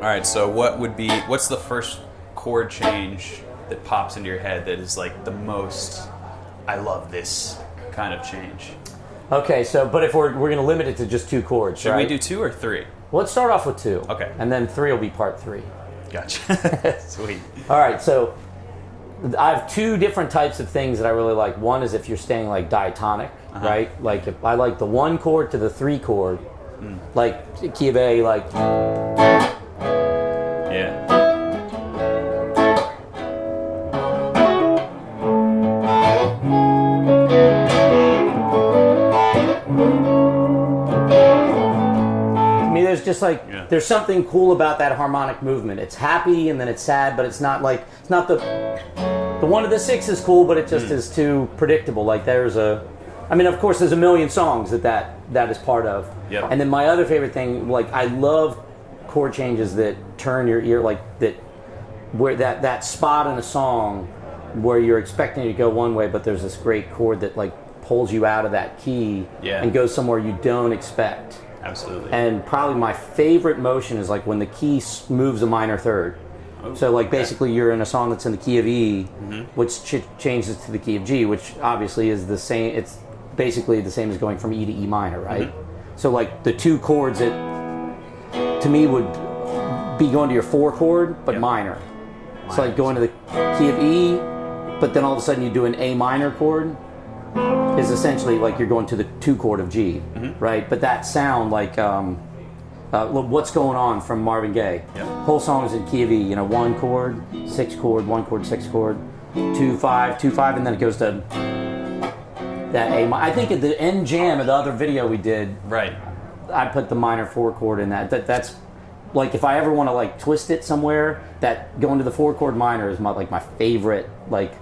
All right, so what's the first chord change that pops into your head that is like the most, I love this kind of change? Okay, so, but if we're going to limit it to just 2 chords, Should right? we do 2 or 3? Well, let's start off with 2. Okay. And then 3 will be part 3. Gotcha. Sweet. All right, so I have 2 different types of things that I really like. One is if you're staying like diatonic, right? Like if I like the 1 chord to the 3 chord, like key of A, like. Yeah. There's just like there's something cool about that harmonic movement. It's happy and then it's sad, but it's not like it's not the 1 to the 6 is cool, but it just is too predictable. Like I mean, of course, there's a million songs that is part of. Yep. And then my other favorite thing, like I love chord changes that turn your ear, like that, where that spot in a song where you're expecting it to go one way, but there's this great chord that like pulls you out of that key and goes somewhere you don't expect. Absolutely. And probably my favorite motion is like when the key moves a minor third. Oh, so like basically you're in a song that's in the key of E, which changes to the key of G, which obviously is the same. It's basically the same as going from E to E minor, right? So like the 2 chords that to me would be going to your 4 chord, but minor. So like going to the key of E, but then all of a sudden you do an A minor chord. Is essentially like you're going to the 2 chord of G, right? But that sound like What's Going On from Marvin Gaye. Whole song is in key of E, you know, 1 chord, 6 chord, 1 chord, 6 chord, 2 5, 2 5, and then it goes to that A. I think at the end jam of the other video we did, I put the minor 4 chord in that. That's like if I ever want to like twist it somewhere, that going to the 4 chord minor is my favorite like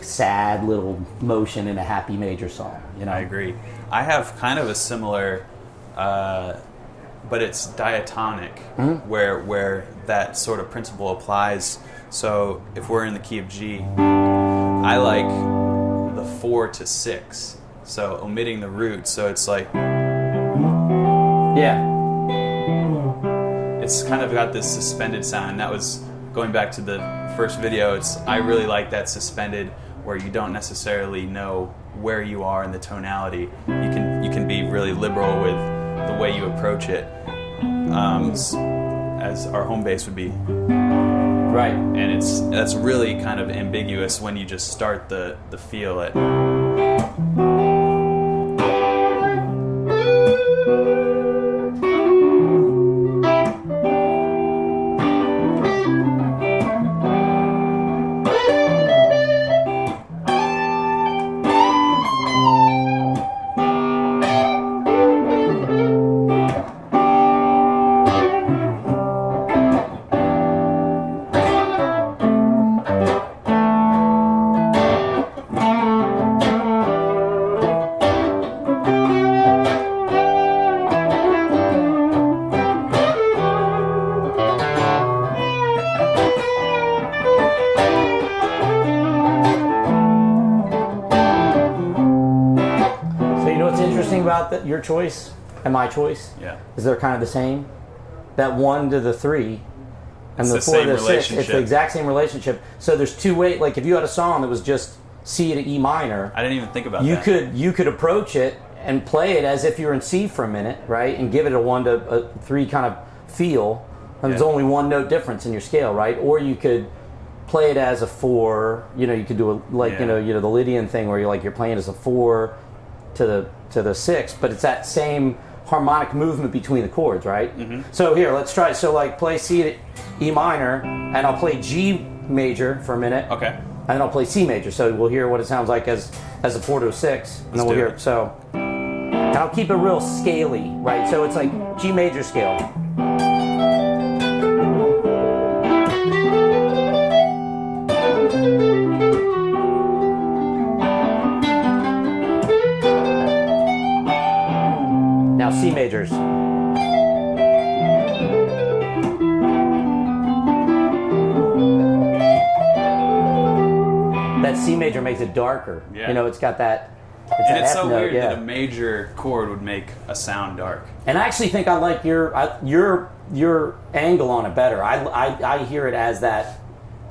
sad little motion in a happy major song, you know? I agree. I have kind of a similar, but it's diatonic, where that sort of principle applies. So if we're in the key of G, I like the 4 to 6, so omitting the root, so it's like... It's kind of got this suspended sound, and that was... Going back to the first video, I really like that suspended where you don't necessarily know where you are in the tonality. You can be really liberal with the way you approach it, as our home base would be. Right. And that's really kind of ambiguous when you just start the feel at. About your choice and my choice is they're kind of the same. That 1 to the 3 and the 4 to the 6, it's the exact same relationship. So there's 2 ways. Like if you had a song that was just C to E minor, I didn't even think about that. You could approach it and play it as if you're in C for a minute, right? And give it a 1 to a 3 kind of feel. And there's only 1 note difference in your scale, right? Or you could play it as a 4. You know, you could do the Lydian thing where you're playing as a 4 to the 6, but it's that same harmonic movement between the chords, right? So here, let's try. So like play C to E minor, and I'll play G major for a minute. Okay. And then I'll play C major. So we'll hear what it sounds like as a 4 to a 6, and then we'll hear it. So, and I'll keep it real scaly, right? So it's like G major scale. Now C majors. That C major makes it darker. You know, it's got that And that it's F so note, weird yeah. that a major chord would make a sound dark. And I actually think I like your angle on it better. I hear it as that,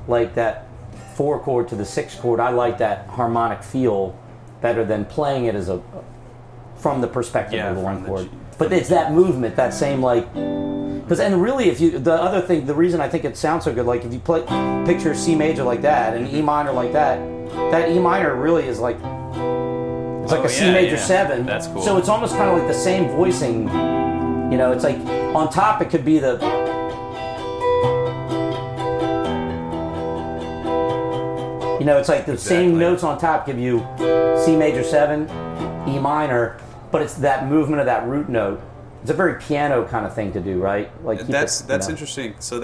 like that 4 chord to the 6 chord. I like that harmonic feel better than playing it as from the perspective of the 1 chord. But it's that movement, that same like, and really the reason I think it sounds so good, like if you picture C major like that and E minor like that E minor really is like, it's like a C major 7. That's cool. So it's almost kind of like the same voicing. You know, it's like on top it could be the. You know, it's like the same notes on top give you C major 7, E minor, but it's that movement of that root note. It's a very piano kind of thing to do, right? Like that's interesting. So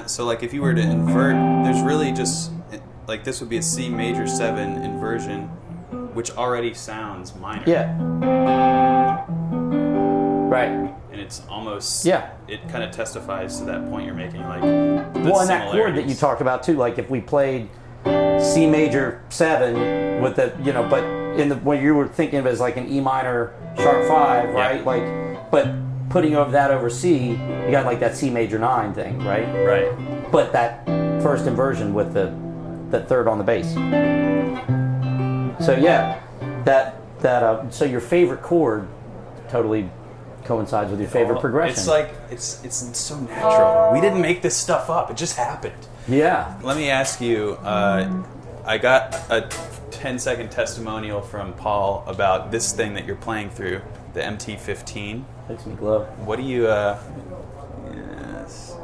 so like if you were to invert, there's really just like this would be a C major 7 inversion, which already sounds minor. Yeah. Right. And it's almost it kind of testifies to that point you're making, like well, and that chord that you talked about too, like if we played C major 7 with the, you know, but when you were thinking of it as like an E minor sharp 5, right? Yeah. Like, but putting that over C, you got like that C major 9 thing, right? Right. But that first inversion with the third on the bass. So yeah, so your favorite chord totally coincides with your favorite progression. It's like it's so natural. We didn't make this stuff up. It just happened. Yeah. Let me ask you. I got a 10-second testimonial from Paul about this thing that you're playing through, the MT15. Makes me glow. What do you? Yes.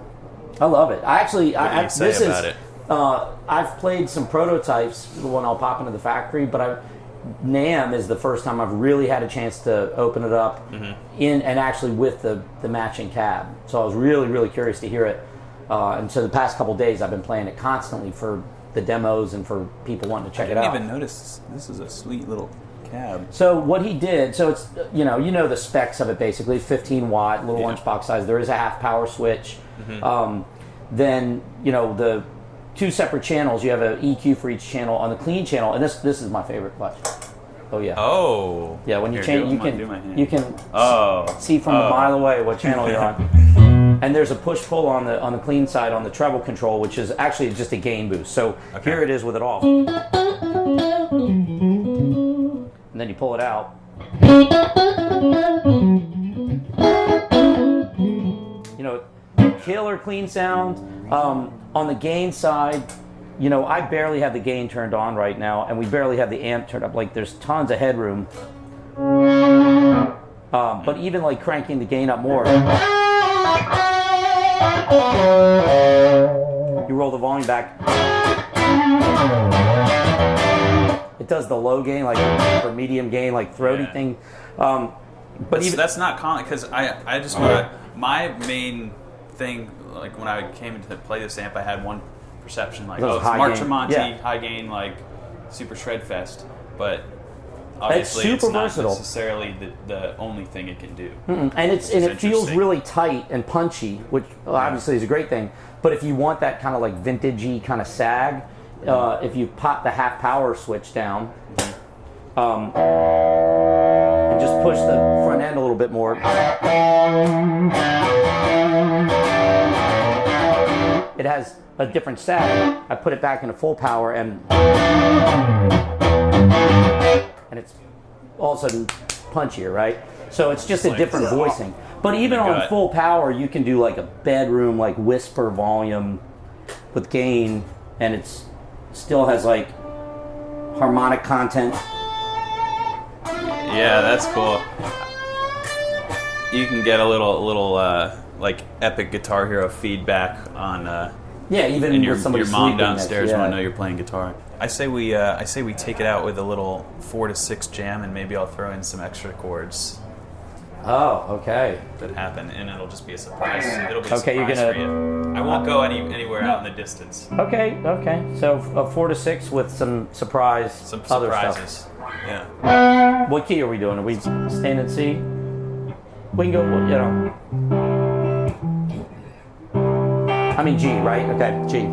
I love it. What do you say about it? I've played some prototypes when I'll pop into the factory, but NAMM is the first time I've really had a chance to open it up and actually with the matching cab. So I was really, really curious to hear it. And so the past couple days I've been playing it constantly for the demos and for people wanting to check it out. I didn't even notice this is a sweet little cab. So what he did, so it's, you know the specs of it basically, 15 watt, little lunchbox size. There is a half power switch. Then, you know, the 2 separate channels, you have an EQ for each channel. On the clean channel, and this is my favorite clutch. Oh yeah. Oh. Yeah, when you change, you can see from a mile away what channel you're on. And there's a push pull on the clean side on the treble control, which is actually just a gain boost. So here it is with it off, and then you pull it out. You know, killer clean sound. On the gain side, you know, I barely have the gain turned on right now, and we barely have the amp turned up. Like, there's tons of headroom. But even like cranking the gain up more, you roll the volume back, it does the low gain, like, or medium gain, like throaty thing. But that's not common, because I just want to, my main thing, like when I came to play this amp, I had one perception, like, it's Mark Tremonti, high gain, like super shred fest, but obviously it's not necessarily the only thing it can do. And it feels really tight and punchy, which obviously is a great thing. But if you want that kind of like vintagey kind of sag, if you pop the half power switch down, and just push the front end a little bit more, it has a different sag. I put it back into full power, and it's all of a sudden punchier, right? So it's just a different voicing. But even on full power, you can do like a bedroom, like whisper volume with gain, and it's still has like harmonic content. Yeah, that's cool. You can get a little like epic Guitar Hero feedback on even and with somebody your mom sleeping downstairs won't know you're playing guitar. I say we take it out with a little 4 to 6 jam, and maybe I'll throw in some extra chords. Oh, okay. That happen, and it'll just be a surprise. It'll be a Okay, surprise for you. I won't go anywhere out in the distance. Okay. So a 4 to 6 with some surprises. Stuff. Yeah. What key are we doing? Are we staying in C? We can go, you know. I mean G, right? Okay, G.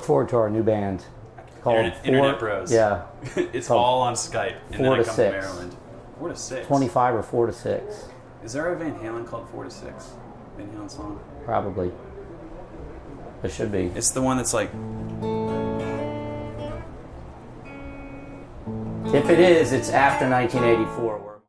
look forward to our new band called Internet Bros. Yeah. It's all on Skype, and 4 then I to come 6. to Maryland. 4 to 6. 25 or 4 to 6. Is there a Van Halen called 4 to 6? Van Halen song? Probably. It should be. It's the one that's like. If it is, it's after 1984.